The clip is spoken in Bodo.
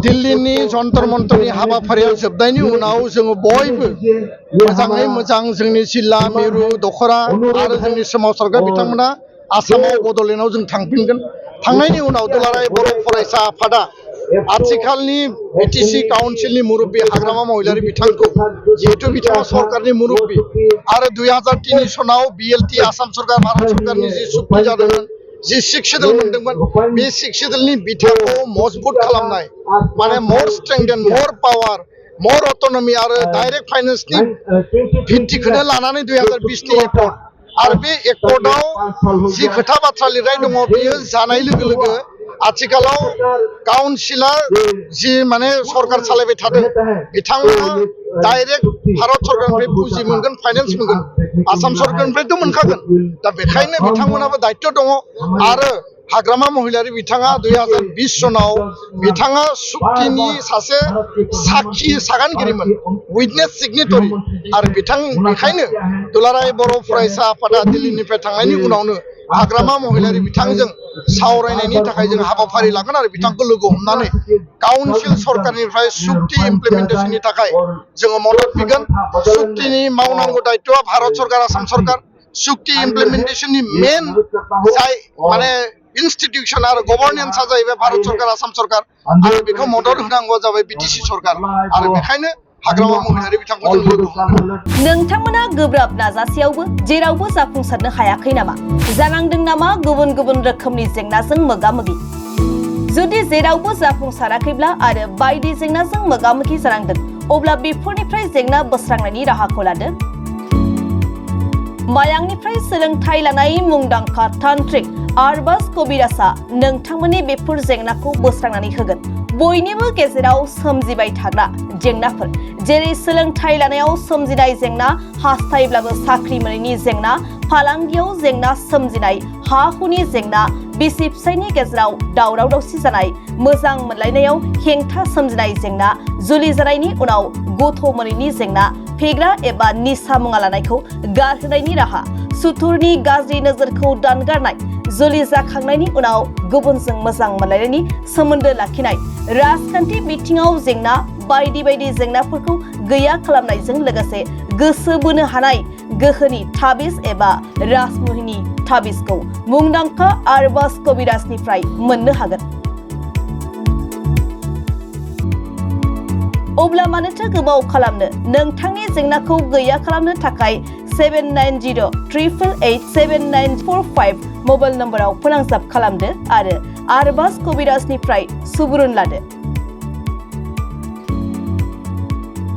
दिल्लीनि जन्तर मन्तरनि हाबाफारिया जोबनायनि उनाव जोङो बयबो मोजाङै मोजां जोंनि जिल्ला मिरु दखरा आरो जोंनि सोमावसारग्रा बिथांमोना आसामाव बड'लेण्डआव जों थांफिनगोन थांनायनि उनाव दुलाराय बर' फरायसा आफादा आथिखालनि बिटिसि काउन्सिलनि मुरब्बी हाग्रामा महिलारि बिथांखौ जिहेतु बिथाङा सरकारनि मुरब्बी आरो 2003 सनाव बिएलटि आसाम सरकार भारत सरकारनि जि सुक्ति जादोंमोन जि सिक्स शेड्यूल मोनदोंमोन बे सिक्स शेड्यूलनि बिथाखौ मजबुत खालामनाय माने मोर स्ट्रेंथेन मोर पावार मोर अट'नमी आरो डाइरेक्ट फाइनेन्सनि भित्तिखौनो लानानै 2020 नि एकर्ड आरो बे एकर्डआव जि खोथा बाथ्रा लिरनाय दङ बेयो जानाय लोगो लोगो आथिखालाव काउन्सिला जि माने सरकार सालायबाय थादों बिथांमोना डाइरेक्ट भारत सरकारनिफ्राय पुंजि मोनगोन फाइनेन्स मोनगोन आसाम सरकारनिफ्रायथ' मोनखागोन दा बेखायनो बिथांमोनाबो दायित्व दङ आरो हाग्रामा महिलारि बिथाङा 2020 सनाव बिथाङा सुक्तिनि सासे साखि सागानगिरिमोन उइटनेस सिगनेटरि आरो बेखायनो दुलाराय बर' फरायसा आफादा दिल्लीनिफ्राय थांनायनि उनावनो हाग्रामा महिलारि बिथांजों सावरायनायनि थाखाय जों हाबाफारि लागोन आरो बिथांखौ लोगो हमनानै काउन्सिल सरकारनिफ्राय सुक्ति इमप्लिमेन्टेसननि थाखाय जोङो मदद बिगोन सुक्तिनि मावनांगौ दायित्वआ भारत सरकार आसाम सरकार सुक्ति इमप्लिमेन्टेसननि मेन जाय माने इन्स्टिट्यूशन आरो गभर्नेन्सआ जाहैबाय भारत सरकार आसाम सरकार आरो बेखौ मदद होनांगौआ जाबाय बिटिसि सरकार आरो बेखायनो हाग्रामा महिलारि बिथांखौ जों लोगो हमगोन नोंथांमोना गोब्राब नाजासेयावबो जेरावबो जाफुंसारनो हायाखै नामा जानांदों नामा गुबुन गुबुन रोखोमनि जेंनाजों मोगा-मोगि जुदि जेरावबो जाफुंसाराखैब्ला आरो बायदि जेंनाजों मोगा-मोगि जानांदों अब्ला बेफोरनिफ्राय जेंना बोस्रांनायनि राहाखौ लादो मायांनिफ्राय सोलोंथाइ लानाय मुंदांखा तान्त्रिक आरबाज कबिराजआ नोंथांमोननि बेफोर जेंनाखौ बोस्रांनानै होगोन बयनिबो गेजेराव सोमजिबाय थाग्रा जेंनाफोर जेरै सोलोंथाइ लानायाव सोमजिनाय जेंना हास्थायब्लाबो साख्रि मोनैनि जेंना फालांगियाव जेंना सोमजिनाय हा हुनि जेंना बिसि फिसायनि गेजेराव दावराव दावसि जानाय मोजां मोनलायनायाव हेंथा सोमजिनाय जेंना जुलि जानायनि उनाव गथ' मोनैनि जेंना फेग्रा एबा निसा मुवा लानायखौ गारहोनायनि राहा सुथुरनि गाज्रि नोजोरखौ दानगारनाय जुलि जाखांनायनि उनाव गुबुनजों मोजां मोनलायनायनि सोमोन्दो लाखिनाय राजखान्थि बिथिङाव जेंना बायदि बायदि जेंनाफोरखौ गैया खालामनायजों लोगोसे गोसो बोनो हानाय गोहोनि ताबिज एबा राजमुहिनि ताबिजखौ मुंदांखा आरबाज कबिराजनिफ्राय मोननो हागोन अब्ला मानोथो गोबाव खालामनो नोंथांनि जेंनाखौ गैया खालामनो थाखाय 7908887945 मबाइल नम्बराव फोनांजाब खालामदो आरो आरबाज कबिराजनिफ्राय सुबुरुन लादो।